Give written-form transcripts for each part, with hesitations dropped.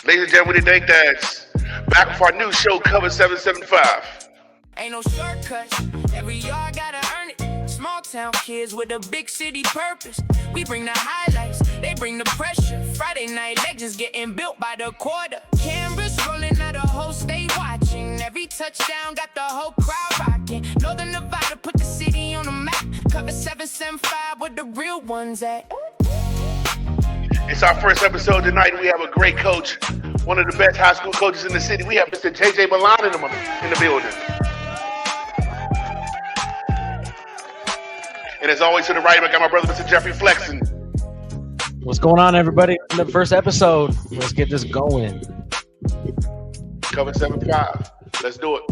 Ladies and gentlemen, the Dank Dads, back with our new show, Cover 775. Ain't no shortcuts, every yard gotta earn it. Small town kids with a big city purpose. We bring the highlights, they bring the pressure. Friday night legends getting built by the quarter. Cameras rolling out, the whole state watching. Every touchdown got the whole crowd rocking. Northern Nevada put the city on the map. Cover 775 where the real ones at. It's our first episode tonight. We have a great coach, one of the best high school coaches in the city. We have Mr. Milan in the building. And as always, to the right, I got my brother, Mr. Jeffrey Flexen. What's going on, everybody? In the first episode, let's get this going. Cover 7-5. Let's do it.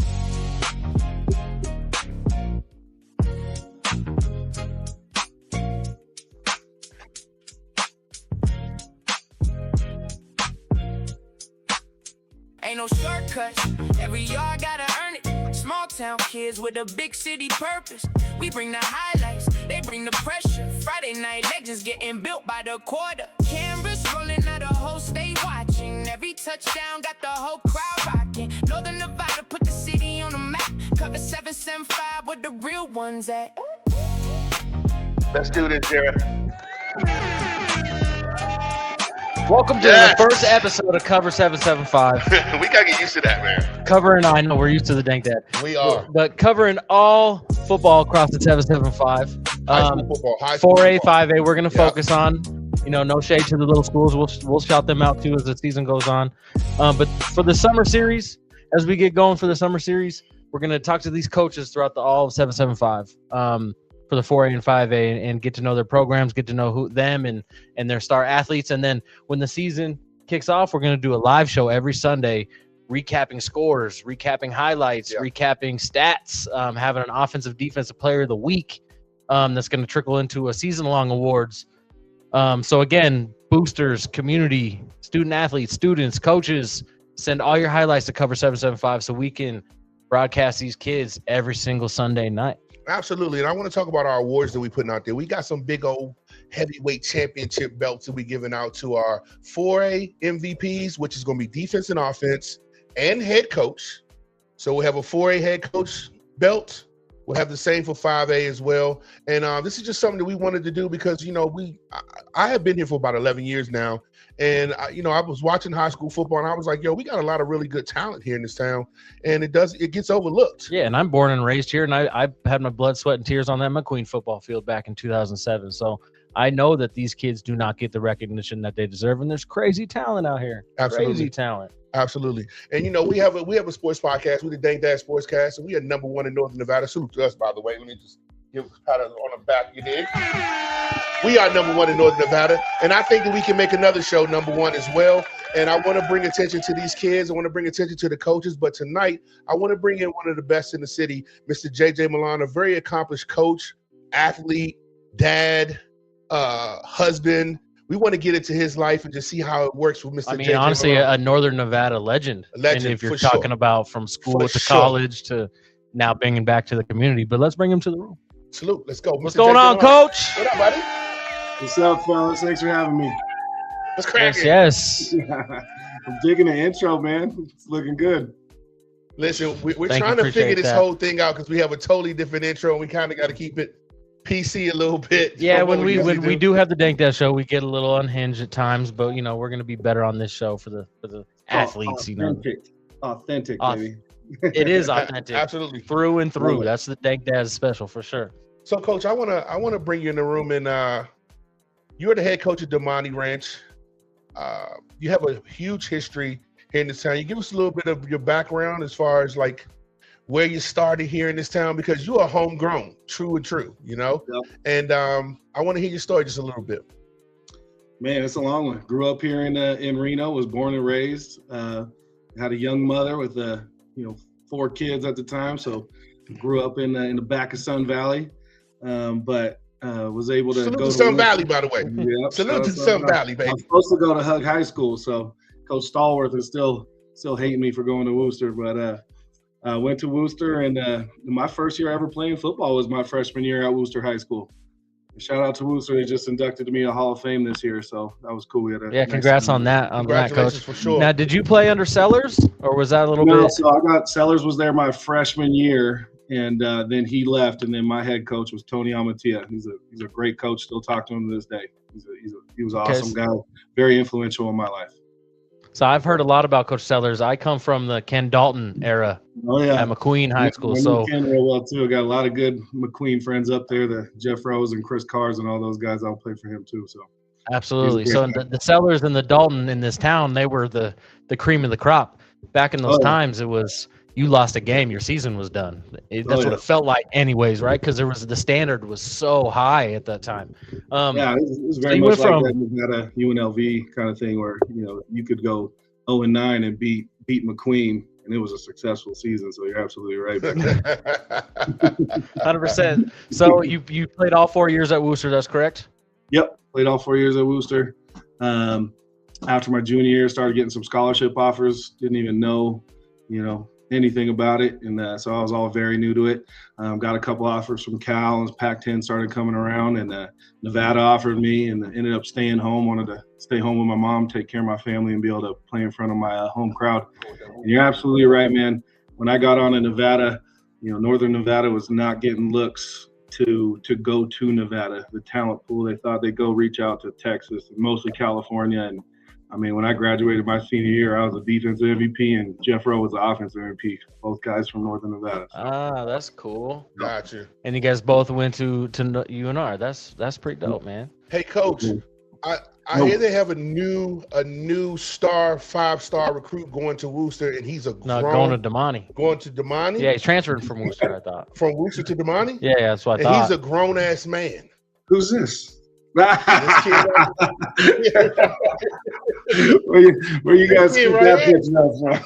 Ain't no shortcuts, every yard gotta earn it. Small town kids with a big city purpose. We bring the highlights, they bring the pressure. Friday night legends getting built by the quarter. Cameras rolling out, the whole state watching. Every touchdown got the whole crowd rocking. Northern Nevada put the city on the map. Cover 775 where the real ones at. Let's do this, Jared. Welcome to the first episode of Cover 775. We gotta get used to that, man. Covering, I know we're used to the Dank Dad. We are. But covering all football across the 775. High school football, high school 4A, football. 5A, we're going to focus on, no shade to the little schools. We'll shout them out too as the season goes on. But for the summer series, as we get going for the summer series, we're going to talk to these coaches throughout all of 775. For the 4A and 5A and get to know their programs, get to know them and their star athletes. And then when the season kicks off, we're going to do a live show every Sunday, recapping scores, recapping highlights, recapping stats, having an offensive defensive player of the week that's going to trickle into a season-long awards. So again, boosters, community, student athletes, students, coaches, send all your highlights to Cover 775 so we can broadcast these kids every single Sunday night. Absolutely, and I want to talk about our awards that we putting out there. We got some big old heavyweight championship belts that we giving out to our 4A MVPs, which is going to be defense and offense and head coach. So we'll have a 4A head coach belt. We'll have the same for 5A as well. And this is just something that we wanted to do because, I have been here for about 11 years now. And, I was watching high school football and I was like, we got a lot of really good talent here in this town. And it gets overlooked. Yeah, and I'm born and raised here, and I had my blood, sweat, and tears on that McQueen football field back in 2007. So I know that these kids do not get the recognition that they deserve, and there's crazy talent out here. Absolutely. Crazy talent. Absolutely. And, we have a sports podcast. We're the Dank Dads Sportscast, and we are number one in Northern Nevada. Salute to us, by the way. Let me just give a pat on the back, you dig? We are number one in Northern Nevada, and I think that we can make another show number one as well. And I want to bring attention to these kids. I want to bring attention to the coaches. But tonight, I want to bring in one of the best in the city, Mr. Milan, a very accomplished coach, athlete, dad, husband. We want to get into his life and just see how it works with Mr. JJ honestly, Milan. a Northern Nevada legend. A legend, and if you're for talking sure. about from school For to sure. college to now bringing back to the community. But let's bring him to the room. Salute. Let's go. What's Mr. going JJ on, Milan. Coach? What up, buddy? What's up, fellas? Thanks for having me. What's cracking? Yes. I'm digging the intro, man. It's looking good. Listen, we're Thank trying you, to figure appreciate this that. whole thing out because we have a totally different intro and we kind of got to keep it PC a little bit. Yeah, from what when we usually do have the Dank Dad show, we get a little unhinged at times, but we're going to be better on this show for the athletes. Authentic, baby. It is authentic. Absolutely. Through and through. Love it. That's the Dank Dad's special for sure. So, Coach, I want to bring you in the room, and you're the head coach of Damonte Ranch. You have a huge history here in this town. You give us a little bit of your background as far as like where you started here in this town because you are homegrown, true and true, Yep. And I want to hear your story just a little bit. Man, it's a long one. Grew up here in Reno. Was born and raised. Had a young mother with 4 kids at the time. So grew up in the back of Sun Valley, but was able to Salute go to to Sun Worcester. Valley, by the way. Yep, Salute to Sun Valley, I baby. was supposed to go to Hug High School, so Coach Stallworth is still hating me for going to Worcester, but I went to Worcester, and my first year ever playing football was my freshman year at Worcester High School. Shout out to Wooster. They just inducted me a Hall of Fame this year, so that was cool. We had a Yeah, nice congrats team. on that, Congratulations Coach. for sure. Now, did you play under Sellers, or was that a little No, bit? so I got Sellers was there my freshman year, and then he left, and then my head coach was Tony Amatia. He's a great coach. Still talk to him to this day. He was an awesome guy, very influential in my life. So I've heard a lot about Coach Sellers. I come from the Ken Dalton era at McQueen High School. So Ken real well too. I got a lot of good McQueen friends up there. The Jeff Rose and Chris Cars and all those guys. I'll play for him too. So absolutely. So the Sellers and the Dalton in this town, they were the cream of the crop. Back in those times, it was you lost a game, your season was done. That's what it felt like, anyways, right? Because the standard was so high at that time. It was very much like that Nevada UNLV kind of thing, where you could go 0-9 and beat McQueen, and it was a successful season. So you're absolutely right. 100%. So you played all 4 years at Wooster, that's correct? Yep, played all 4 years at Wooster. After my junior year, started getting some scholarship offers. Didn't even know, anything about it, and so I was all very new to it. Got a couple offers from Cal, and Pac-10 started coming around, and Nevada offered me, and ended up staying home. Wanted to stay home with my mom, take care of my family, and be able to play in front of my home crowd. And you're absolutely right, man. When I got on in Nevada, Northern Nevada was not getting looks to go to Nevada. The talent pool, they thought they'd go reach out to Texas, and mostly California. And I mean, when I graduated my senior year, I was a defensive MVP, and Jeff Rowe was the offensive MVP. Both guys from Northern Nevada. Ah, that's cool. Gotcha. And you guys both went to UNR. That's pretty dope, man. Hey, Coach, I hear they have a new 5-star recruit going to Wooster, and he's going to Damonte. Going to Damonte? Yeah, he's transferred from Wooster, I thought. From Wooster to Damonte? Yeah, that's what I thought. He's a grown-ass man. Who's this? This kid where you guys get that picture from?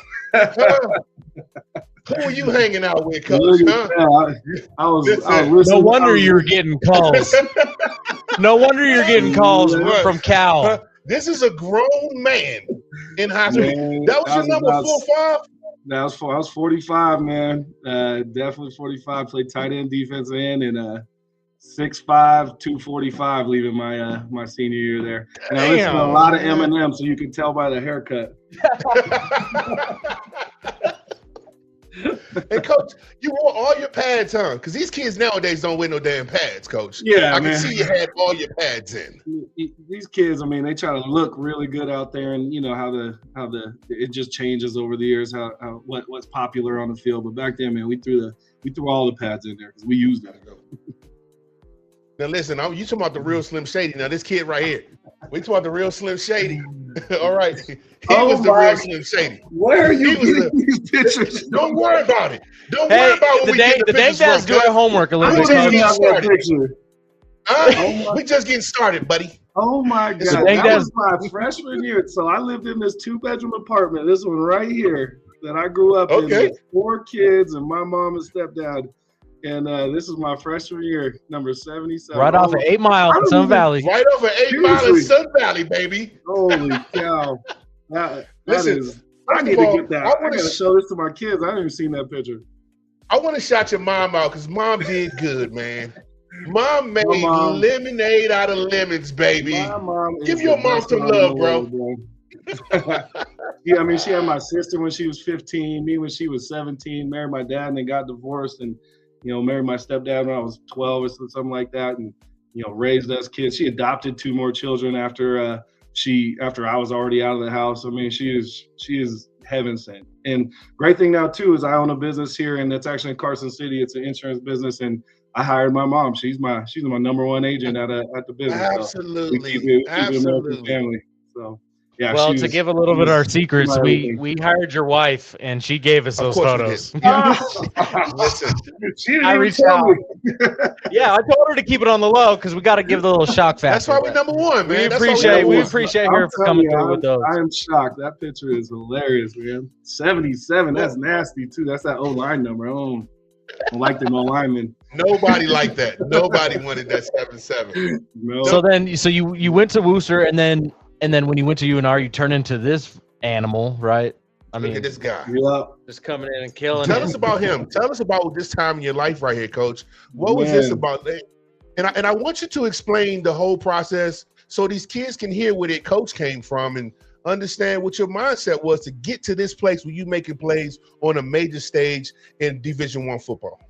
Who are you hanging out with, Coach? I was no wonder you're getting calls. No wonder you're getting calls from Cal. This is a grown man in high school. That was your number 4-5? I was 45, man. Definitely 45. Played tight end, defensive end, and 6'5", 245 leaving my senior year there. And I listened to a lot of Eminem, so you can tell by the haircut. Hey, Coach, you wore all your pads, huh? Because these kids nowadays don't wear no damn pads, Coach. Yeah, I can see you had all your pads in. These kids, I mean, they try to look really good out there, and how it just changes over the years what's popular on the field. But back then, man, we threw all the pads in there because we used them. Now listen, you talking about the real Slim Shady. Now this kid right here, we talking about the real Slim Shady. All right, he was the real Slim Shady. Where are you getting these pictures? Don't worry about it. Don't worry about what we get the Dank Dads doing homework a little bit. We just getting started, buddy. Oh my God, that was my freshman year. So I lived in this 2-bedroom apartment. This one right here that I grew up in with 4 kids and my mom and stepdad. And this is my freshman year, number 77. Right off of 8 Mile in Sun Valley. Right off of 8 Mile in Sun Valley, baby. Holy cow. Listen, I need to get that. I got to show this to my kids. I haven't even seen that picture. I want to shout your mom out because mom did good, man. Mom made lemonade out of lemons, baby. Give your mom some love, bro. Yeah, I mean, she had my sister when she was 15, me when she was 17, married my dad, and then got divorced, and married my stepdad when I was 12 or something like that, and raised us kids. She adopted 2 more children after I was already out of the house. I mean, she is heaven sent. And great thing now too is I own a business here, and it's actually in Carson City. It's an insurance business, and I hired my mom. She's my number 1 agent at the business. Absolutely, so absolutely. Family. So. Yeah, well, to give a little bit of our secrets, we hired your wife, and she gave us those photos. Listen, I reached out. Yeah, I told her to keep it on the low because we got to give the little shock factor. That's why we're number 1, man. We appreciate her for coming through with those. I am shocked. That picture is hilarious, man. 77. That's nasty too. That's that O-line number. I don't like them O-linemen. Nobody liked that. Nobody wanted that 77. No. So you went to Wooster, and then when you went to UNR, you turned into this animal, right? I mean, look at this guy. Yeah. Just coming in and killing. Tell us about him. Tell us about this time in your life right here, Coach. What was this about? And I want you to explain the whole process so these kids can hear where their coach came from and understand what your mindset was to get to this place where you making plays on a major stage in Division I football.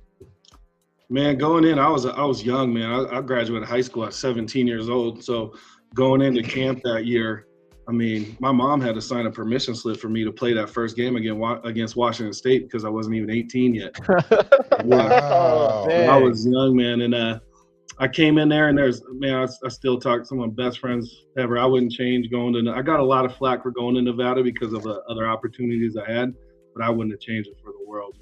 Man, going in, I was young, man. I graduated high school at 17 years old. So going into camp that year, I mean, my mom had to sign a permission slip for me to play that first game against Washington State because I wasn't even 18 yet. Wow. I was young, man. And I came in there, and I still talk to some of my best friends ever. I wouldn't change going to – I got a lot of flack for going to Nevada because of the other opportunities I had, but I wouldn't have changed it for the world,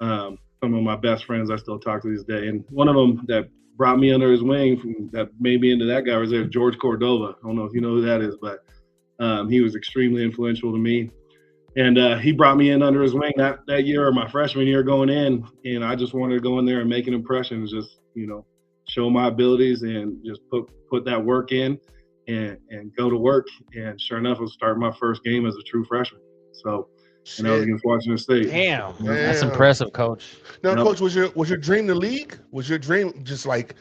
man. Some of my best friends I still talk to this day. And one of them that brought me under his wing, that made me into that guy, was there, George Cordova. I don't know if you know who that is, but he was extremely influential to me. And he brought me in under his wing that year, or my freshman year going in, and I just wanted to go in there and make an impression, just, show my abilities and just put that work in and go to work. And sure enough, I was starting my first game as a true freshman. So, and I was against Washington State. Damn. That's impressive, Coach. Now, Coach, was your dream the league? Was your dream just like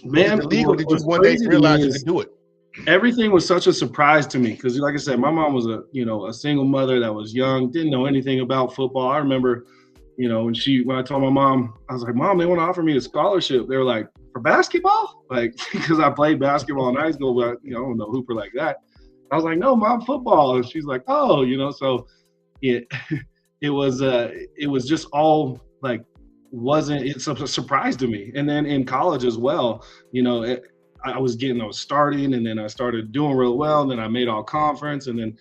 the league, or did you one day realize you could do it? Everything was such a surprise to me because, like I said, my mom was a single mother that was young, didn't know anything about football. I remember, when I told my mom, I was like, Mom, they want to offer me a scholarship. They were like, for basketball? Like, because I played basketball in high school, but I don't know hooper like that. I was like, no, Mom, football. And she's like, oh, so it was just all like, it's a surprise to me. And then in college as well, I was starting, and then I started doing real well, and then I made all conference, and then,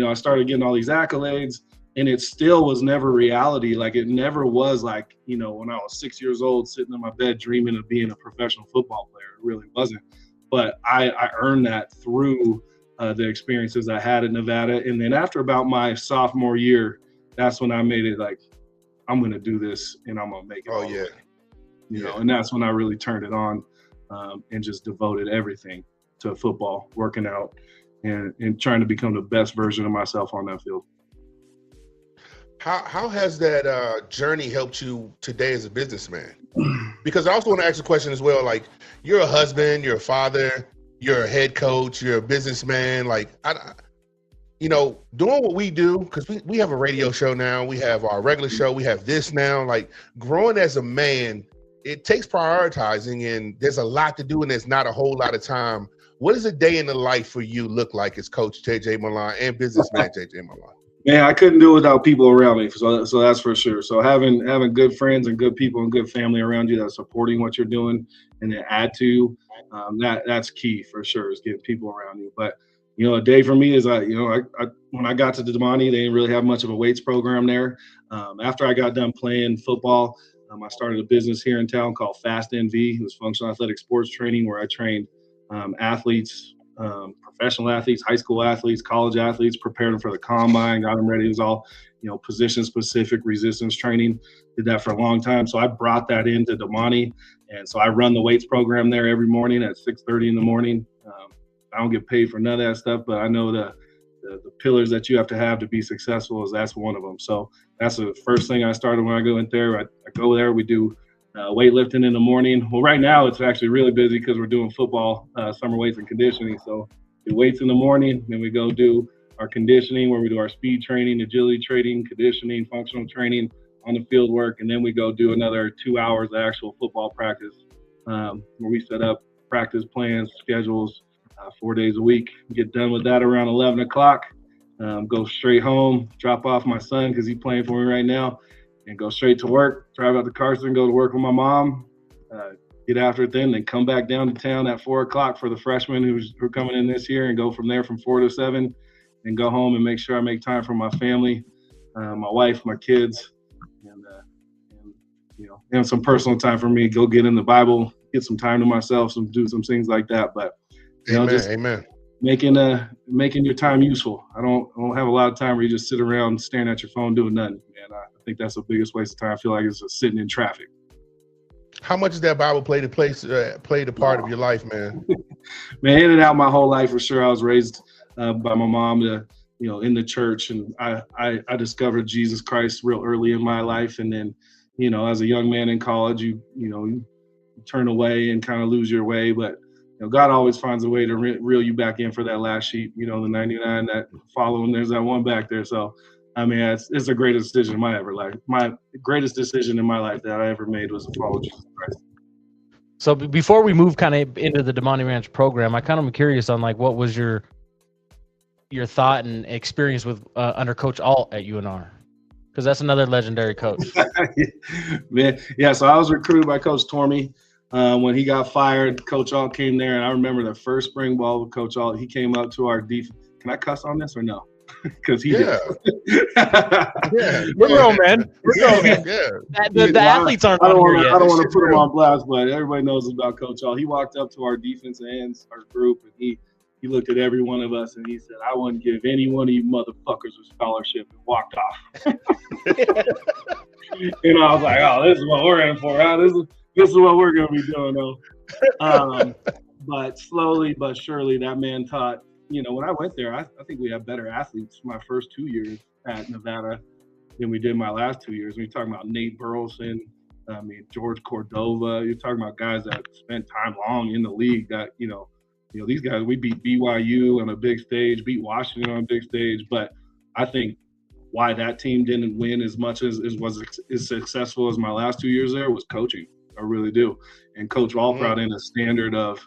I started getting all these accolades, and it still was never reality. Like, it never was like, when I was 6 years old sitting in my bed dreaming of being a professional football player. It really wasn't. But I earned that through the experiences I had in Nevada. And then after about my sophomore year, that's when I made it like, I'm going to do this and I'm going to make it. Oh, yeah. And that's when I really turned it on and just devoted everything to football, working out, and trying to become the best version of myself on that field. How has that journey helped you today as a businessman? Because I also want to ask a question as well. Like, you're a husband, you're a father, you're a head coach, you're a businessman. Like, doing what we do, because we have a radio show now, we have our regular show, we have this now. Like, growing as a man, it takes prioritizing, and there's a lot to do, and there's not a whole lot of time. What does a day in the life for you look like as Coach JJ Milan and businessman JJ Milan? Man, I couldn't do it without people around me, so that's for sure. So having good friends and good people and good family around you that's supporting what you're doing and that add to, that's key for sure, is getting people around you. But a day for me is when I got to Damonte, they didn't really have much of a weights program there. After I got done playing football, I started a business here in town called Fast NV. It was functional athletic sports training, where I trained athletes, professional athletes, high school athletes, college athletes, prepared them for the combine, got them ready. It was all, position-specific resistance training. Did that for a long time. So I brought that into Damonte, and so I run the weights program there every morning at 6:30 in the morning. I don't get paid for none of that stuff, but I know the pillars that you have to be successful, that's one of them. So that's the first thing I started when I go in there. I go there, we do weightlifting in the morning. Well, right now it's actually really busy because we're doing football, summer weights and conditioning. So we weights in the morning, then we go do our conditioning, where we do our speed training, agility training, conditioning, functional training on the field work. And then we go do another 2 hours of actual football practice, where we set up practice plans, schedules, 4 days a week. Get done with that around 11 o'clock, go straight home, drop off my son because he's playing for me right now, and go straight to work, drive out to Carson, go to work with my mom, get after it then come back down to town at 4 o'clock for the freshmen who are coming in this year, and go from there from 4 to 7, and go home and make sure I make time for my family, my wife, my kids, and some personal time for me. Go get in the Bible, get some time to myself, do some things like that. But Amen. Making your time useful. I don't have a lot of time where you just sit around staring at your phone doing nothing. And I think that's the biggest waste of time. I feel like it's just sitting in traffic. How much does that Bible play a part of your life, man? Man, in and out my whole life for sure. I was raised by my mom in the church, and I discovered Jesus Christ real early in my life. And then, as a young man in college, you turn away and kind of lose your way. But God always finds a way to reel you back in for that last sheep. The 99 that following. There's that one back there. So, I mean, it's the greatest decision in my life. My greatest decision in my life that I ever made was to follow Jesus Christ. So before we move kind of into the Damonte Ranch program, I kind of am curious on like what was your thought and experience with under Coach Alt at UNR, because that's another legendary coach. Man, yeah. So I was recruited by Coach Tormey. When he got fired, Coach Alt came there, and I remember the first spring ball with Coach Alt. He came up to our defense. Can I cuss on this or no? Because he did. We're grown, man. We're grown. The athletes aren't on here yet. I don't want to put him on blast, but everybody knows about Coach Alt. He walked up to our defensive ends, our group, and he looked at every one of us and he said, "I wouldn't give any one of you motherfuckers a scholarship," and walked off. And I was like, "Oh, this is what we're in for, huh? This is what we're going to be doing, though." But slowly but surely, that man taught. When I went there, I think we had better athletes my first 2 years at Nevada than we did my last 2 years. We're talking about Nate Burleson, George Cordova. You're talking about guys that spent time long in the league. That these guys, we beat BYU on a big stage, beat Washington on a big stage. But I think why that team didn't win as much as was as successful as my last 2 years there was coaching. I really do. And Coach Alt brought in a standard of,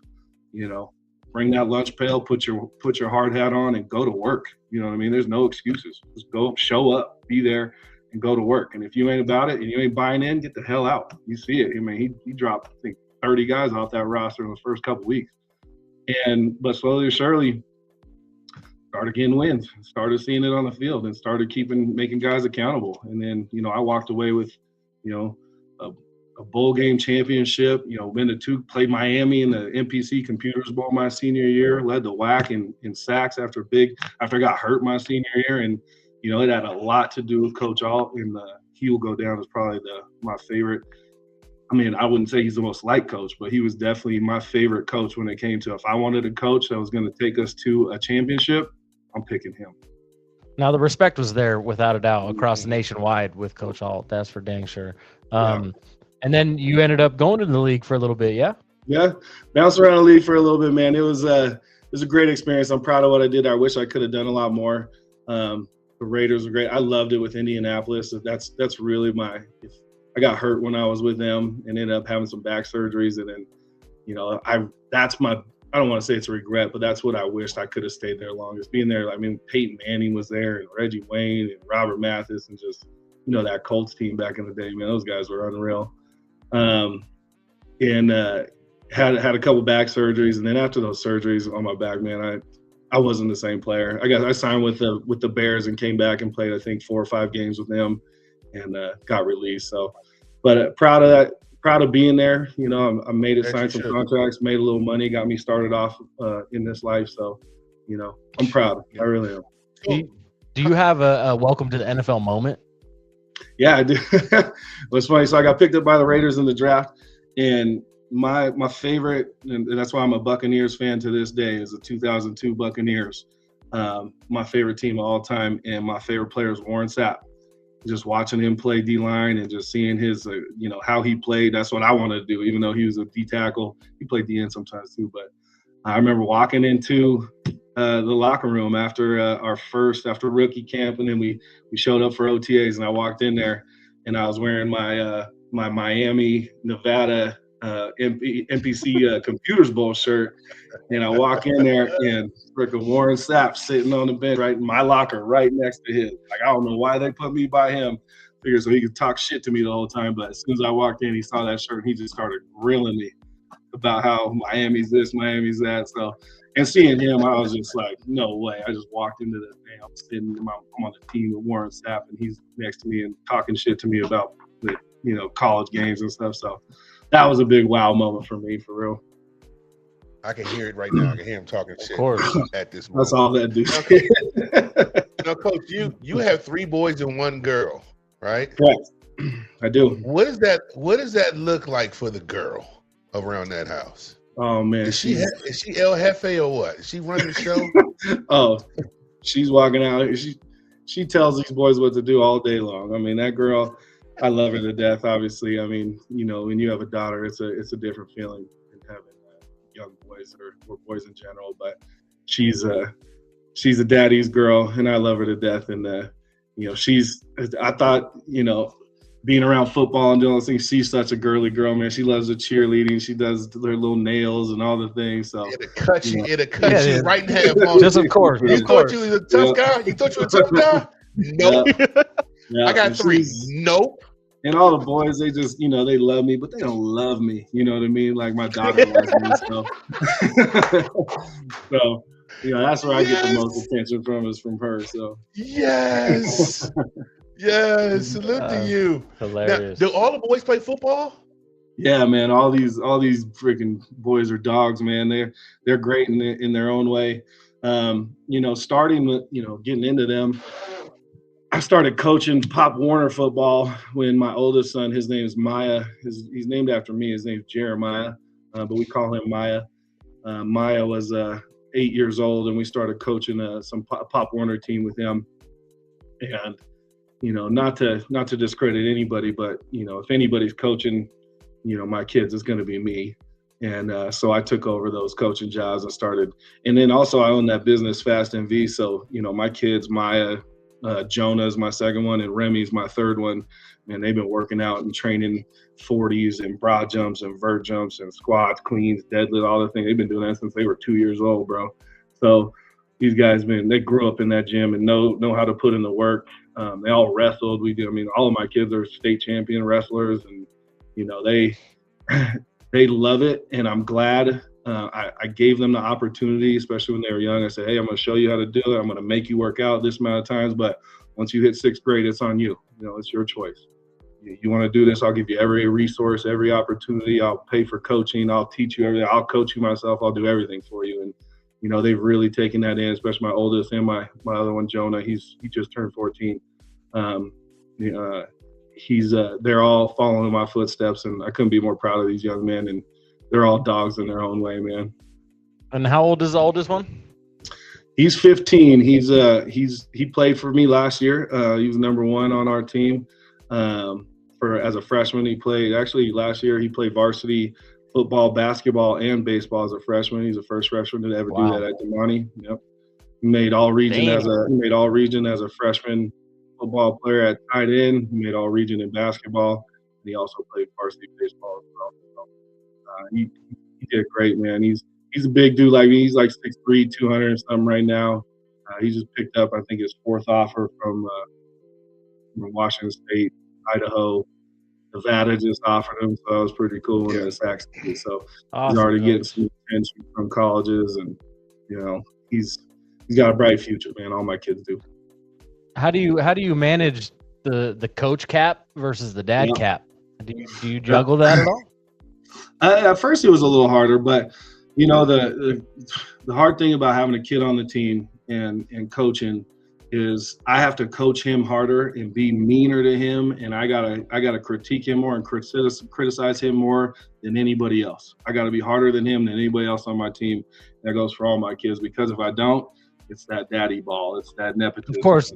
bring that lunch pail, put your hard hat on, and go to work. You know what I mean? There's no excuses. Just go, show up, be there, and go to work. And if you ain't about it and you ain't buying in, get the hell out. You see it. I mean, he dropped, I think, 30 guys off that roster in the first couple weeks. But slowly or surely, started getting wins, started seeing it on the field, and started making guys accountable. And then, I walked away with, a bowl game championship, played Miami in the MPC Computers Bowl my senior year, led the WAC in sacks after I got hurt my senior year. And, it had a lot to do with Coach Alt, and he will go down as probably my favorite. I mean, I wouldn't say he's the most liked coach, but he was definitely my favorite coach when it came to if I wanted a coach that was going to take us to a championship, I'm picking him. Now, the respect was there without a doubt across nationwide with Coach Alt. That's for dang sure. And then you ended up going to the league for a little bit, yeah? Yeah, bounced around the league for a little bit, man. It was a great experience. I'm proud of what I did. I wish I could have done a lot more. The Raiders were great. I loved it with Indianapolis. That's really I got hurt when I was with them and ended up having some back surgeries. And then, I don't want to say it's a regret, but that's what I wished I could have stayed there longest. Being there, Peyton Manning was there, and Reggie Wayne and Robert Mathis, and just, that Colts team back in the day, man, those guys were unreal. Had a couple back surgeries, and then after those surgeries on my back, man, I wasn't the same player. I signed with the Bears and came back and played, I think, 4 or 5 games with them, and got released. So, but proud of that. Proud of being there. I made it, signed some contracts, made a little money, got me started off in this life. So, I'm proud. I really am. Do you have a welcome to the NFL moment? Yeah, I do. It's funny. So I got picked up by the Raiders in the draft, and my favorite, and that's why I'm a Buccaneers fan to this day, is the 2002 Buccaneers. My favorite team of all time, and my favorite player is Warren Sapp. Just watching him play D-line and just seeing his, how he played. That's what I wanted to do, even though he was a D tackle. He played D-end sometimes too. But I remember walking into the locker room after rookie camp, and then we showed up for OTAs, and I walked in there, and I was wearing my Miami, Nevada MPC Computers Bowl shirt, and I walk in there, and freaking Warren Sapp sitting on the bench right in my locker, right next to his. I don't know why they put me by him. Figured so he could talk shit to me the whole time. But as soon as I walked in, he saw that shirt, and he just started grilling me about how Miami's this, Miami's that. So, and seeing him, I was just like, no way. I just walked into this thing. I'm on the team with Warren Sapp, and he's next to me and talking shit to me about college games and stuff. So that was a big wow moment for me, for real. I can hear it right now. I can hear him talking shit at this moment. That's all that do. Coach, you have 3 boys and 1 girl, right? Correct. I do. What does that look like for the girl around that house? Oh man, is she El Jefe or what? Is she running the show? Oh, she's walking out. She tells these boys what to do all day long. I mean, that girl. I love her to death. Obviously, I mean, you know, when you have a daughter, it's a different feeling than having young boys or boys in general. But she's a daddy's girl, and I love her to death. And you know, I thought, you know, being around football and doing those things, she's such a girly girl, man. She loves the cheerleading. She does her little nails and all the things. So it'll cut you right in half. Just of course. You thought you was a tough guy? You thought you were a tough guy? Nope. Yeah. I got 3. Nope. And all the boys, they just, you know, they love me, but they don't love me. You know what I mean? Like my daughter loves me. So, you know, that's where I get the most attention from, is from her. So yes. Yes, salute to you. Hilarious. Now, do all the boys play football? Yeah, man. All these freaking boys are dogs, man. They're great in their own way. You know, starting with, you know, getting into them, I started coaching Pop Warner football when my oldest son, his name is Maya. He's named after me. His name's Jeremiah, but we call him Maya. Maya was 8 years old, and we started coaching some Pop Warner team with him. And you know, not to discredit anybody, but you know, if anybody's coaching, you know, my kids, it's going to be me. And so I took over those coaching jobs and started. And then also I own that business, Fast MV. So you know, my kids, Maya, Jonah's my second one, and Remy's my third one. And they've been working out and training 40s and broad jumps and vert jumps and squats, cleans, deadlift, all the things. They've been doing that since they were 2 years old, bro. So these guys, man, they grew up in that gym and know how to put in the work. They all wrestled. I mean, all of my kids are state champion wrestlers, and you know, they love it. And I'm glad I gave them the opportunity, especially when they were young. I said, hey, I'm going to show you how to do it. I'm going to make you work out this amount of times, but once you hit 6th grade, it's on you. You know, it's your choice. You want to do this, I'll give you every resource, every opportunity. I'll pay for coaching. I'll teach you everything. I'll coach you myself. I'll do everything for you. And you know, they've really taken that in, especially my oldest and my other one, Jonah. He just turned 14. They're all following in my footsteps, and I couldn't be more proud of these young men. And they're all dogs in their own way, man. And how old is the oldest one? He's 15. He played for me last year. He was number 1 on our team as a freshman. He played last year. He played varsity football, basketball, and baseball as a freshman. He's the first freshman to ever do that at Damonte. Yep. He made all region as a freshman football player at tight end. He made all region in basketball. And he also played varsity baseball as well. So, he did great, man. He's a big dude like me. He's like 6'3", 200 and something right now. He just picked up, I think, his 4th offer from Washington State, Idaho. Nevada just offered him, so that was pretty cool when it's actually. So awesome. He's already getting some attention from colleges, and you know, he's got a bright future, man. All my kids do. How do you manage the coach cap versus the dad cap? Do you juggle that at all? At first, it was a little harder, but you know, the hard thing about having a kid on the team and coaching is I have to coach him harder and be meaner to him, and I gotta critique him more and criticize him more than anybody else. I gotta be harder than him than anybody else on my team. That goes for all my kids, because if I don't, it's that daddy ball. It's that nepotism. Of course,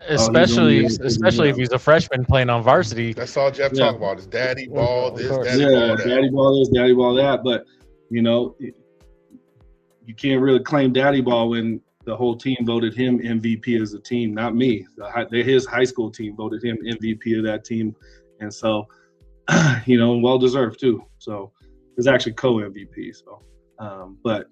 especially if he's a freshman playing on varsity. That's all Jeff talk about is daddy ball. This, daddy ball, that. Daddy ball this, daddy ball that. But you know, you can't really claim daddy ball when the whole team voted him MVP as a team, not me. His high school team voted him MVP of that team. And so, you know, well-deserved too. So it's actually co-MVP. So, but,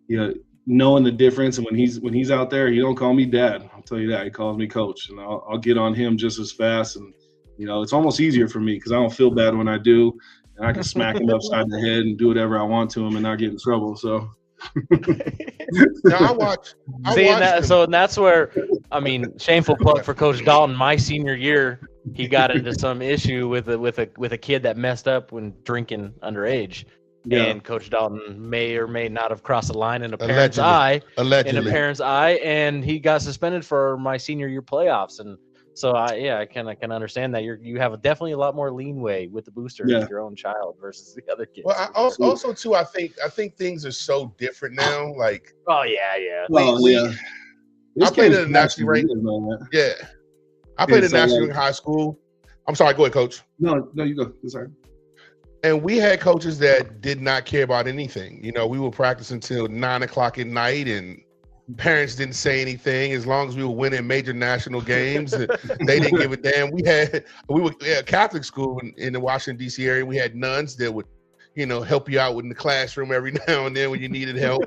you know, knowing the difference, and when he's out there, he don't call me dad. I'll tell you that. He calls me coach, and I'll get on him just as fast. And, you know, it's almost easier for me because I don't feel bad when I do. And I can smack him upside the head and do whatever I want to him and not get in trouble. So. Now I watch and that's where, I mean, shameful plug for Coach Dalton. My senior year, he got into some issue with a kid that messed up when drinking underage. Yeah. And Coach Dalton may or may not have crossed the line in a parent's eye. And he got suspended for my senior year playoffs. And so I can understand that you have definitely a lot more leeway with the booster with your own child versus the other kids. Well, I also too, I think things are so different now. Like, oh yeah. I played in the national rank. Yeah, I played in national in high school. I'm sorry, go ahead, Coach. No, you go. Sorry. And we had coaches that did not care about anything. You know, we would practice until 9 o'clock at night, and parents didn't say anything as long as we were winning major national games. They didn't give a damn. We were at a Catholic school in the Washington, D.C. area. We had nuns that would, you know, help you out in the classroom every now and then when you needed help.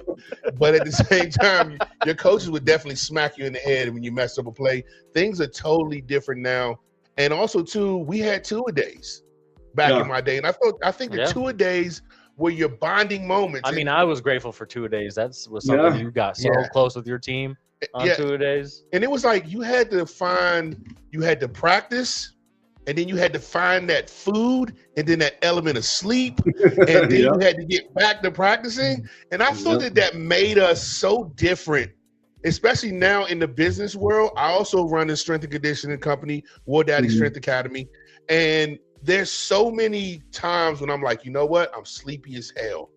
But at the same time, your coaches would definitely smack you in the head when you messed up a play. Things are totally different now. And also, too, we had two-a-days back in my day. And I think the two-a-days were your bonding moments. I mean, I was grateful for two-a-days. That was something you got so close with your team on two-a-days. And it was like you had to practice, and then you had to find that food, and then that element of sleep, and then you had to get back to practicing. And I thought that made us so different, especially now in the business world. I also run a strength and conditioning company, War Daddy Strength Academy. And there's so many times when I'm like, you know what? I'm sleepy as hell,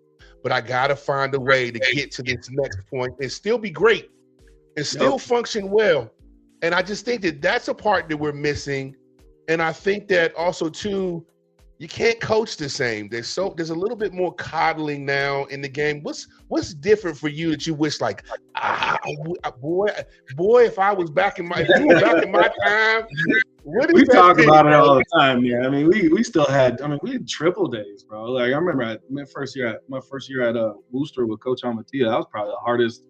but I got to find a way to get to this next point and still be great and still function well. And I just think that that's a part that we're missing. And I think that also, too, you can't coach the same. There's a little bit more coddling now in the game. What's different for you that you wish, like, boy, if I was back in my time, we talk about it all the time, man. I mean, we still had, we had triple days, bro. Like I remember my first year at Worcester with Coach Amatia, that was probably the hardest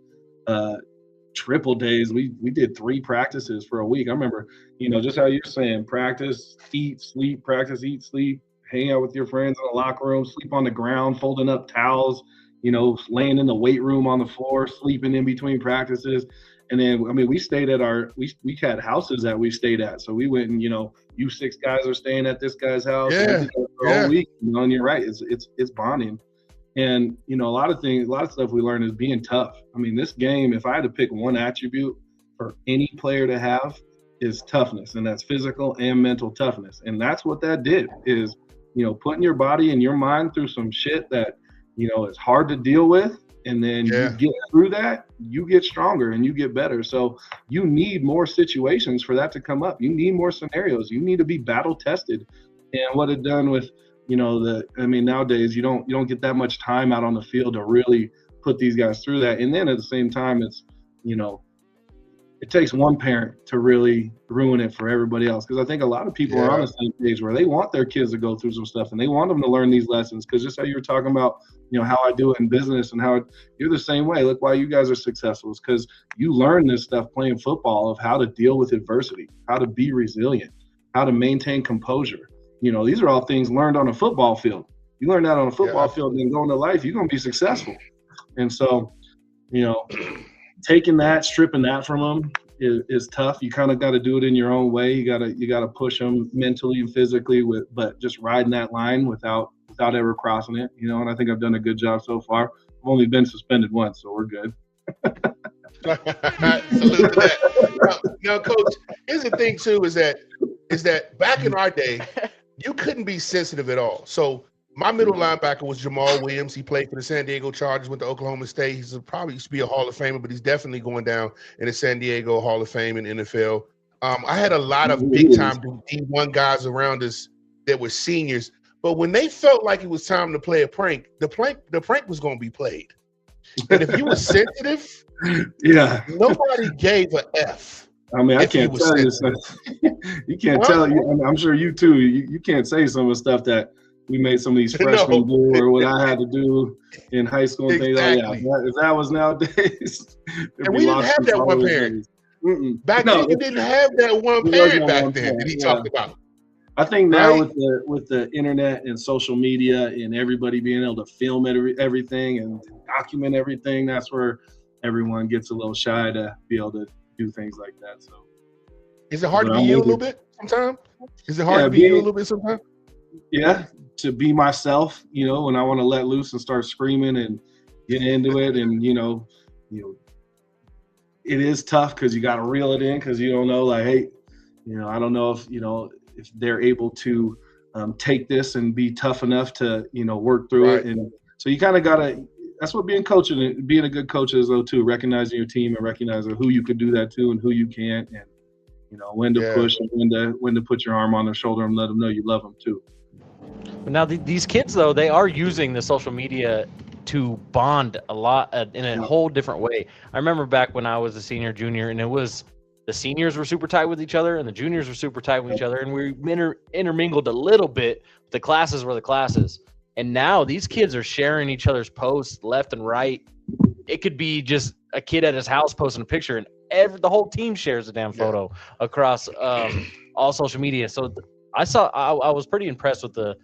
triple days. We did 3 practices for a week. I remember, just how you're saying, practice, eat, sleep, practice, eat, sleep, hang out with your friends in the locker room, sleep on the ground, folding up towels, laying in the weight room on the floor, sleeping in between practices. And then, we stayed at we had houses that we stayed at. So we went and, you 6 guys are staying at this guy's house. Yeah. All week, and you're right. It's bonding. And, a lot of stuff we learned is being tough. This game, if I had to pick one attribute for any player to have, is toughness. And that's physical and mental toughness. And that's what that did is, putting your body and your mind through some shit that, is hard to deal with. And then you get through that, you get stronger and you get better. So you need more situations for that to come up. You need more scenarios. You need to be battle tested. And what it done with, nowadays you don't get that much time out on the field to really put these guys through that. And then at the same time, it's, it takes one parent to really ruin it for everybody else. Because I think a lot of people are on the same page where they want their kids to go through some stuff and they want them to learn these lessons. Because just how you were talking about, how I do it in business and how you're the same way. Look why you guys are successful. It's because you learn this stuff playing football of how to deal with adversity, how to be resilient, how to maintain composure. These are all things learned on a football field. You learn that on a football field and then go into life, you're going to be successful. And so, taking that, stripping that from them is tough. You kind of got to do it in your own way. You got to push them mentally and physically but just riding that line without ever crossing it, and I think I've done a good job so far. I've only been suspended once, so we're good. Salute to that. Now, Coach, here's the thing too, is that back in our day, you couldn't be sensitive at all. So my middle linebacker was Jamal Williams. He played for the San Diego Chargers, went to Oklahoma State. He's probably used to be a Hall of Famer, but he's definitely going down in the San Diego Hall of Fame in NFL. I had a lot of big-time D1 guys around us that were seniors, but when they felt like it was time to play a prank, the prank was going to be played. And if you were sensitive, nobody gave a F. I can't tell you. You can't tell you. I'm sure you too. You can't say some of the stuff that we made some of these freshmen do, or what I had to do in high school and things like that. If that was nowadays, and we didn't have that one parent. Back then, you didn't have that one parent back then that he talked about. I think now with the internet and social media and everybody being able to film everything and document everything, that's where everyone gets a little shy to be able to do things like that. So, is it hard to be you a little bit sometimes? Is it hard to be you a little bit sometimes? Yeah, to be myself, when I want to let loose and start screaming and get into it, and it is tough because you got to reel it in because you don't know, like, hey, I don't know if they're able to take this and be tough enough to work through it, and so you kind of gotta. That's what being a good coach is, though, too. Recognizing your team and recognizing who you could do that to and who you can't, and You know, when to push and when to put your arm on their shoulder and let them know you love them too. But now these kids, though, they are using the social media to bond a lot in a whole different way. I remember back when I was a senior, junior, and it was the seniors were super tight with each other and the juniors were super tight with each other, and we intermingled a little bit. The classes were the classes. And now these kids are sharing each other's posts left and right. It could be just a kid at his house posting a picture, and the whole team shares a damn photo across all social media. So I was pretty impressed with the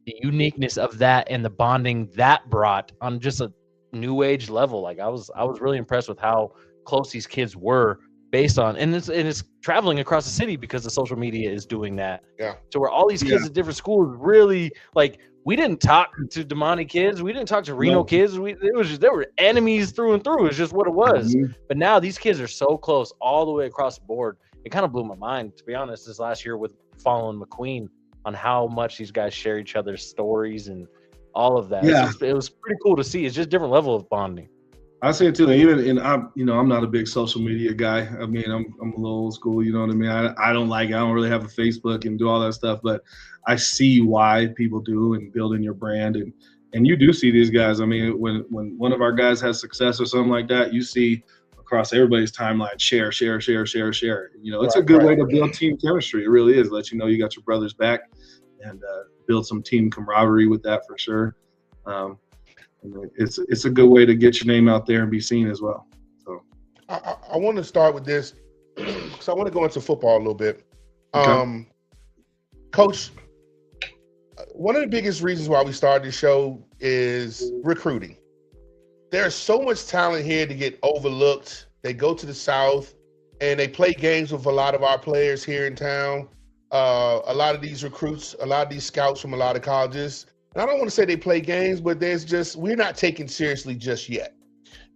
uniqueness of that and the bonding that brought on just a new age level. Like I was really impressed with how close these kids were based on, and it's traveling across the city because the social media is doing that. Yeah. So where all these kids at different schools really, like, we didn't talk to Damonte kids, we didn't talk to Reno kids. They were enemies through and through. It's just what it was. Mm-hmm. But now these kids are so close all the way across the board. It kind of blew my mind, to be honest, this last year with following McQueen on how much these guys share each other's stories and all of that. Yeah. It was pretty cool to see. It's just a different level of bonding. I say it too. Even I'm not a big social media guy. I mean, I'm a little old school. You know what I mean? I don't like it. I don't really have a Facebook and do all that stuff, but I see why people do and building your brand. And you do see these guys. I mean, when one of our guys has success or something like that, you see across everybody's timeline, share. You know, it's a good way to build team chemistry. It really is. Let you know you got your brothers back and build some team camaraderie with that for sure. It's a good way to get your name out there and be seen as well. So I want to start with this because I want to go into football a little bit. Okay. Coach, one of the biggest reasons why we started this show is recruiting. There's so much talent here to get overlooked. They go to the South and they play games with a lot of our players here in town. A lot of these recruits, a lot of these scouts from a lot of colleges. And I don't want to say they play games, but we're not taken seriously just yet.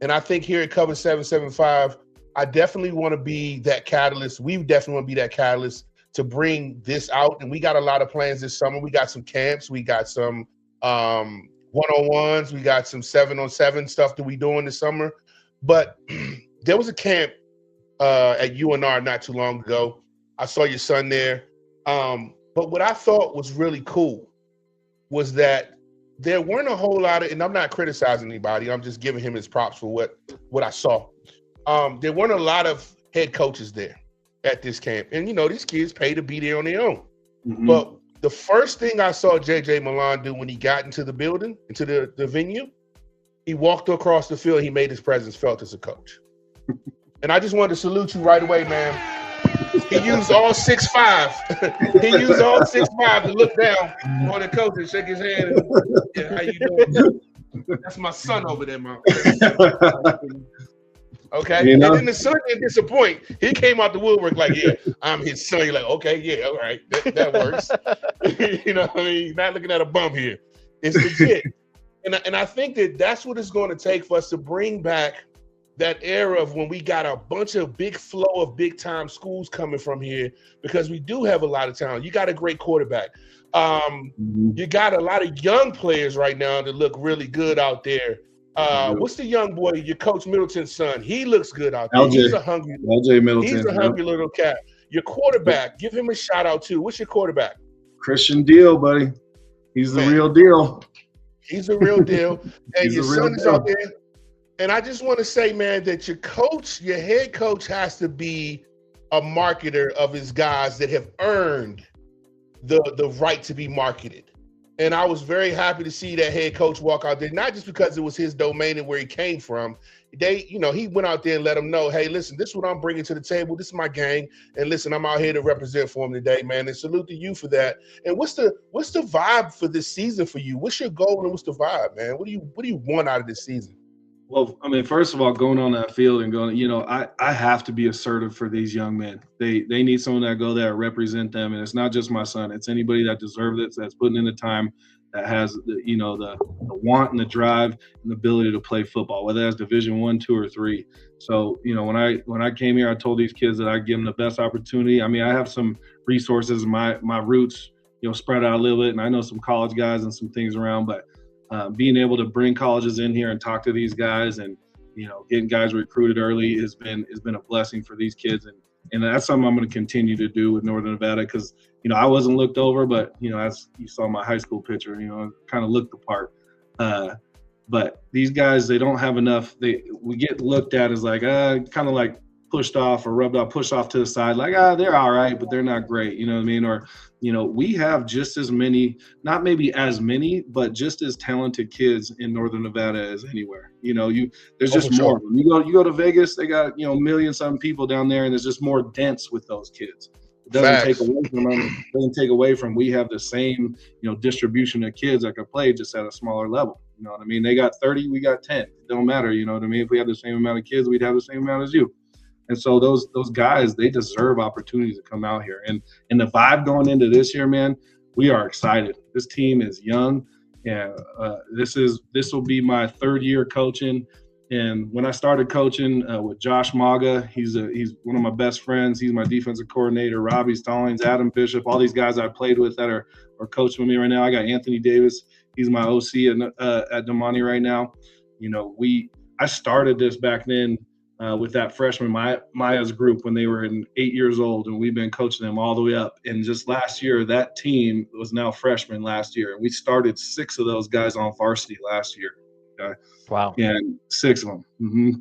And I think here at Cover 775, I definitely want to be that catalyst. We definitely want to be that catalyst to bring this out. And we got a lot of plans this summer. We got some camps. We got some one-on-ones. We got some 7-on-7 stuff that we doing this summer. But there was a camp at UNR not too long ago. I saw your son there. But what I thought was really cool was that there weren't a whole lot of, and I'm not criticizing anybody, I'm just giving him his props for what I saw. There weren't a lot of head coaches there at this camp. And, you know, these kids pay to be there on their own. Mm-hmm. But the first thing I saw JJ Milan do when he got into the building, into the venue, he walked across the field, he made his presence felt as a coach. And I just wanted to salute you right away, man. He used all 6'5". He used all 6'5" to look down on the coach and shake his hand. And, how you doing? That's my son over there, man. Okay. You know? And then the son didn't disappoint. He came out the woodwork like, yeah, I'm his son. You're like, okay, yeah, all right. That works. You know what I mean? Not looking at a bum here. It's legit. And I think that's what it's going to take for us to bring back that era of when we got a bunch of big flow of big time schools coming from here, because we do have a lot of talent. You got a great quarterback. You got a lot of young players right now that look really good out there. What's the young boy, your Coach Middleton's son? He looks good out there. He's a hungry little cat. Your quarterback, give him a shout out too. What's your quarterback? Christian Deal, buddy. He's the real deal. He's the real deal. And your son is out there. And I just want to say, man, that your head coach has to be a marketer of his guys that have earned the right to be marketed. And I was very happy to see that head coach walk out there, not just because it was his domain and where he came from. He went out there and let them know, hey, listen, this is what I'm bringing to the table. This is my gang. And listen, I'm out here to represent for him today, man. And salute to you for that. And what's the vibe for this season for you? What's your goal and what's the vibe, man? What do you want out of this season? Well, I mean, first of all, going on that field and going, I have to be assertive for these young men. They need someone that go there, represent them. And it's not just my son. It's anybody that deserves it, that's putting in the time, that has the want and the drive and the ability to play football, whether that's Division 1, 2, or 3. So, when I came here, I told these kids that I'd give them the best opportunity. I mean, I have some resources, my roots, spread out a little bit, and I know some college guys and some things around, but being able to bring colleges in here and talk to these guys and, getting guys recruited early has been a blessing for these kids. And And that's something I'm going to continue to do with Northern Nevada because, I wasn't looked over, but, as you saw my high school picture, kind of looked the part. But these guys, they don't have enough. We get looked at as like, kind of like pushed off or rubbed off, pushed off to the side, like, they're all right, but they're not great. You know what I mean? Or, we have just as many, not maybe as many, but just as talented kids in Northern Nevada as anywhere. There's just more of them. You go to Vegas, they got, million some people down there, and there's just more dense with those kids. It doesn't take away from them. It doesn't take away from we have the same, distribution of kids that could play just at a smaller level. You know what I mean? They got 30, we got 10. It don't matter. You know what I mean? If we have the same amount of kids, we'd have the same amount as you. And so those guys, they deserve opportunities to come out here. And the vibe going into this year, man, we are excited. This team is young, and this will be my third year coaching. And when I started coaching with Josh Maga, he's one of my best friends. He's my defensive coordinator. Robbie Stallings, Adam Bishop, all these guys I played with that are coaching with me right now. I got Anthony Davis. He's my OC at Damonte right now. I started this back then. With that freshman Maya's group when they were 8 years old, and we've been coaching them all the way up. And just last year, that team was now freshmen last year, and we started 6 of those guys on varsity last year. Okay? Wow! And 6 of them. Mm-hmm.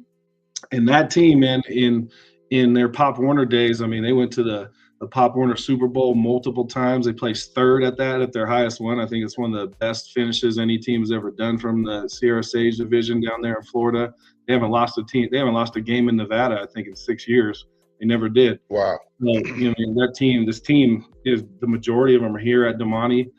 And that team, man, in their Pop Warner days, I mean, they went to the Pop Warner Super Bowl multiple times. They placed third at their highest one. I think it's one of the best finishes any team has ever done from the Sierra Sage division down there in Florida. They haven't lost a game in Nevada, I think, in 6 years. They never did. Wow. So, this team is, the majority of them are here at Damonte.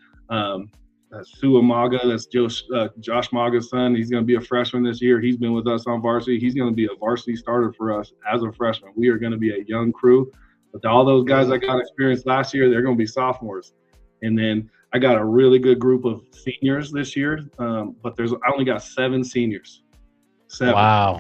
Sua Maga, that's Josh Maga's son. He's going to be a freshman this year. He's been with us on varsity. He's going to be a varsity starter for us as a freshman. We are going to be a young crew. But all those guys that got experience last year, they're going to be sophomores. And then I got a really good group of seniors this year, but I only got 7 seniors. 7. Wow.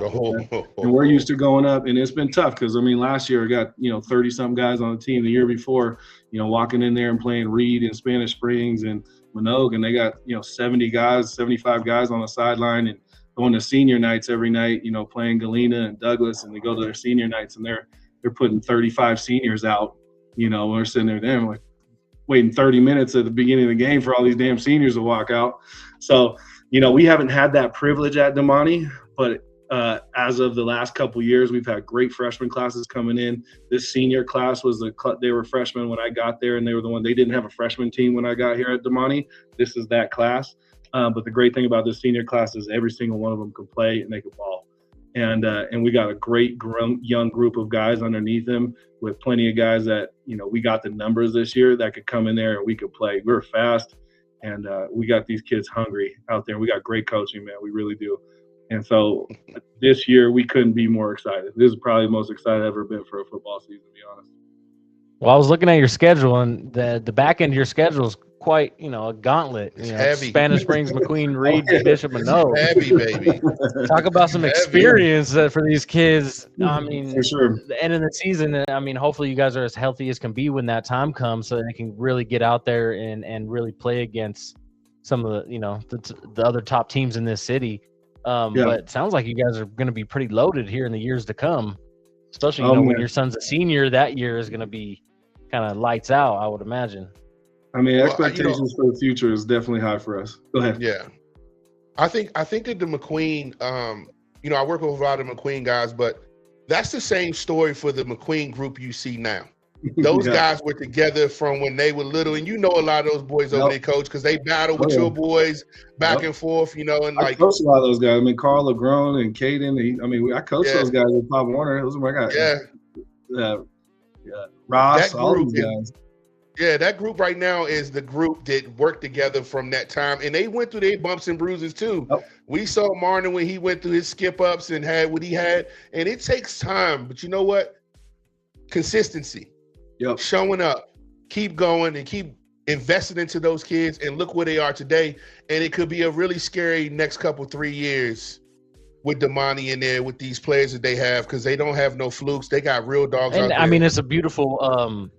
And we're used to going up, and it's been tough because, last year I got, 30-something guys on the team. The year before, walking in there and playing Reed and Spanish Springs and Minogue, and they got, 70 guys, 75 guys on the sideline and going to senior nights every night, playing Galena and Douglas, and they go to their senior nights, and they're putting 35 seniors out, we're sitting there like waiting 30 minutes at the beginning of the game for all these damn seniors to walk out. So, we haven't had that privilege at Damonte, but as of the last couple of years, we've had great freshman classes coming in. This senior class they were freshmen when I got there, and they didn't have a freshman team when I got here at Damonte. This is that class. But the great thing about this senior class is every single one of them can play and they can ball. And we got a great young group of guys underneath them with plenty of guys that, we got the numbers this year that could come in there and we could play. We're fast, and we got these kids hungry out there. We got great coaching, man. We really do. And so this year we couldn't be more excited. This is probably the most excited I've ever been for a football season, to be honest. Well, I was looking at your schedule, and the back end of your schedule is quite, a gauntlet. It's heavy. Spanish Springs, McQueen, Reed, Bishop, and Minogue. Heavy, baby. Talk about some experience for these kids. For sure. The end of the season, hopefully you guys are as healthy as can be when that time comes, so they can really get out there and really play against some of the other top teams in this city. But it sounds like you guys are going to be pretty loaded here in the years to come, especially when your son's a senior. That year is going to be kind of lights out, I would imagine. Expectations for the future is definitely high for us. Go ahead. Yeah, I think that the McQueen, I work with a lot of McQueen guys, but that's the same story for the McQueen group you see now. Those guys were together from when they were little, and a lot of those boys over there, coach, because they battle with your boys back and forth, and I coached a lot of those guys. Carl LeGrone and Caden. I coached those guys with Pop Warner. Those were my guys. Yeah. Ross, all these guys. Yeah, that group right now is the group that worked together from that time, and they went through their bumps and bruises too. Oh. We saw Martin when he went through his skip ups and had what he had, and it takes time. But you know what? Consistency. Yep. Showing up, keep going, and keep investing into those kids, and look where they are today. And it could be a really scary next 3 years with Damonte in there with these players that they have, because they don't have no flukes. They got real dogs out there. It's a beautiful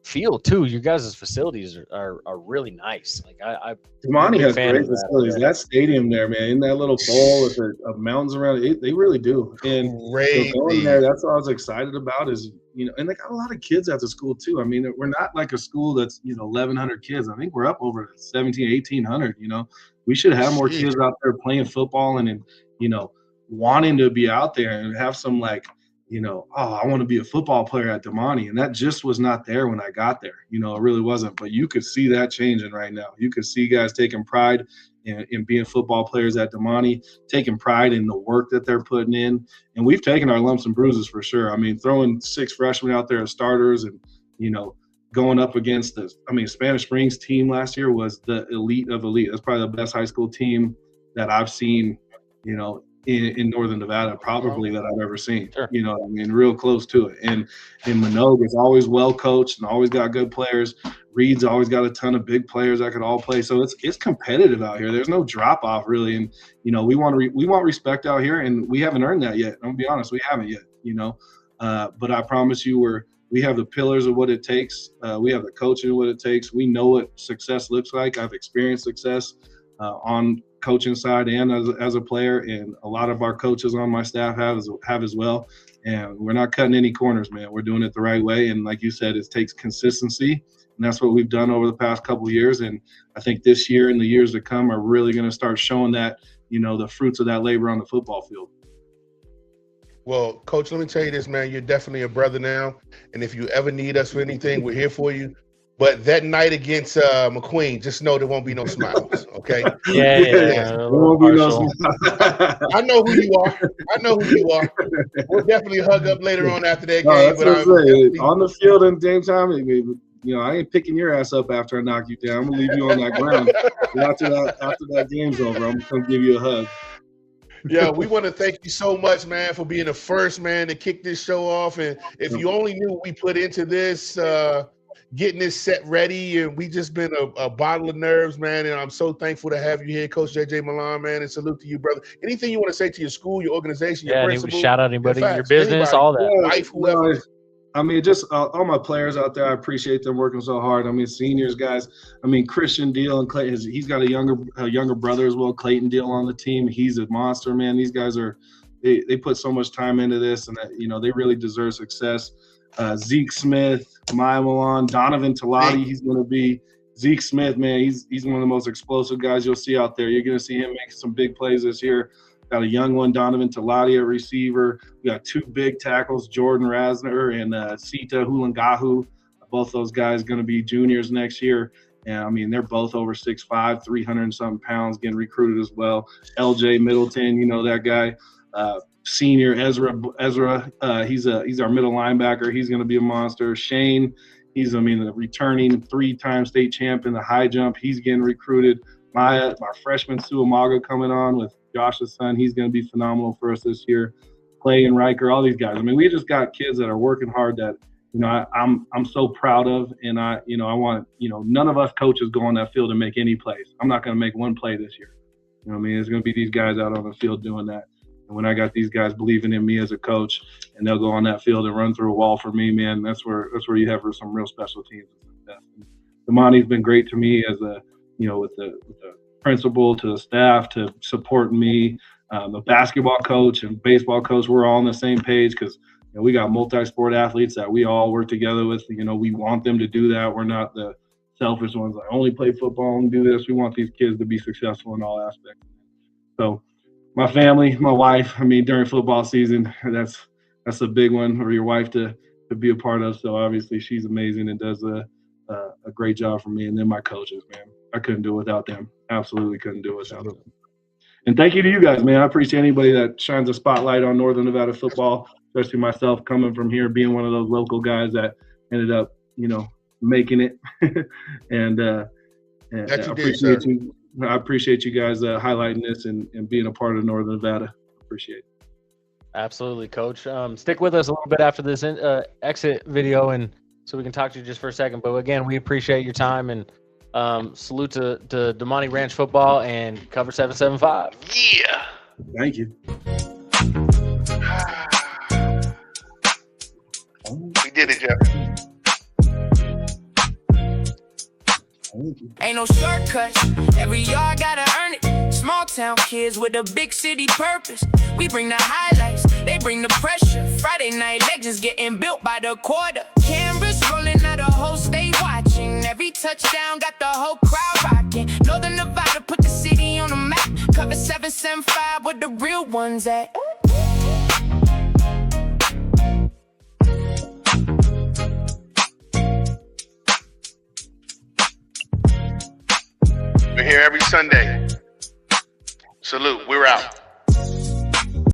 field too. You guys' facilities are really nice. Like I Damonte has great facilities. That stadium there, man, in that little bowl with the mountains around it, they really do. And so going there, that's what I was excited about is, and they got a lot of kids at the school too. I mean, we're not like a school that's, 1,100 kids. I think we're up over 1,700, 1,800, We should have more kids out there playing football and wanting to be out there and have some I want to be a football player at Damonte. And that just was not there when I got there. It really wasn't. But you could see that changing right now. You could see guys taking pride in being football players at Damonte, taking pride in the work that they're putting in. And we've taken our lumps and bruises for sure. I mean, throwing 6 freshmen out there as starters and, going up against Spanish Springs team last year was the elite of elite. That's probably the best high school team that I've seen, in Northern Nevada, probably that I've ever seen. Sure. Real close to it. And Minogue is always well coached and always got good players. Reed's always got a ton of big players that could all play. So it's competitive out here. There's no drop off really. And we want respect out here, and we haven't earned that yet. I'm gonna be honest, we haven't yet. But I promise you, we have the pillars of what it takes. We have the coaching of what it takes. We know what success looks like. I've experienced success on coaching side and as a player, and a lot of our coaches on my staff have as well. And we're not cutting any corners, man. We're doing it the right way. And like you said, it takes consistency, and that's what we've done over the past couple of years. And I think this year and the years to come are really going to start showing that, the fruits of that labor on the football field. Well, Coach, let me tell you this, man. You're definitely a brother now, and if you ever need us for anything, we're here for you. But that night against McQueen, just know there won't be no smiles, okay? Yeah. There won't be no smiles. I know who you are. We'll definitely hug up later on after that game. That's what I'm saying. On the field in daytime, I ain't picking your ass up after I knock you down. I'm going to leave you on that ground. After that game's over, I'm going to come give you a hug. Yeah, we want to thank you so much, man, for being the first man to kick this show off. And if you only knew what we put into this, getting this set ready, and we just been a bottle of nerves, man. And I'm so thankful to have you here, Coach JJ Milan, man. And salute to you, brother. Anything you want to say to your school, your organization, your principal? Shout out anybody, your business, all that. Wife, whoever. Just all my players out there, I appreciate them working so hard. Seniors, guys. Christian Deal and Clayton, he's got a younger brother as well, Clayton Deal, on the team. He's a monster, man. These guys they put so much time into this, and they really deserve success. Zeke Smith, Maya Milan, Donovan Talati, he's going to be Zeke Smith, man. He's one of the most explosive guys you'll see out there. You're going to see him make some big plays this year. Got a young one, Donovan Talati, a receiver. We got 2 big tackles, Jordan Rasner and Sita Hulangahu. Both those guys going to be juniors next year. And they're both over 6'5", 300-something pounds, getting recruited as well. LJ Middleton, that guy. Senior Ezra, he's our middle linebacker. He's going to be a monster. Shane, he's the returning 3-time state champ in the high jump. He's getting recruited. My freshman Suamaga coming on with Josh's son. He's going to be phenomenal for us this year. Clay and Riker, all these guys. We just got kids that are working hard that I'm so proud of, and I want none of us coaches go on that field and make any plays. I'm not going to make one play this year. It's going to be these guys out on the field doing that. And when I got these guys believing in me as a coach, and they'll go on that field and run through a wall for me, man, that's where you have some real special teams. Damonte's been great to me as with the principal, to the staff, to supporting me. The basketball coach and baseball coach, we're all on the same page because we got multi-sport athletes that we all work together with. We want them to do that. We're not the selfish ones that only play football and do this. We want these kids to be successful in all aspects. So my family, my wife, during football season, that's a big one for your wife to be a part of. So obviously she's amazing and does a great job for me. And then my coaches, man, I couldn't do it without them. Absolutely couldn't do it without them. And thank you to you guys, man. I appreciate anybody that shines a spotlight on Northern Nevada football, especially myself coming from here, being one of those local guys that ended up, making it. and I appreciate you guys highlighting this and being a part of Northern Nevada. Appreciate it. Absolutely, Coach. Stick with us a little bit after this exit video, and so we can talk to you just for a second. But again, we appreciate your time, and salute to Damonte Ranch football and Cover 775. Yeah. Thank you. We did it, Jeff. Ain't no shortcuts, every yard gotta earn it. Small town kids with a big city purpose. We bring the highlights, they bring the pressure. Friday night legends getting built by the quarter. Cameras rolling out, the whole state watching. Every touchdown got the whole crowd rocking. Northern Nevada put the city on the map. Cover 775 where the real ones at. We're here every Sunday. Salute. We're out.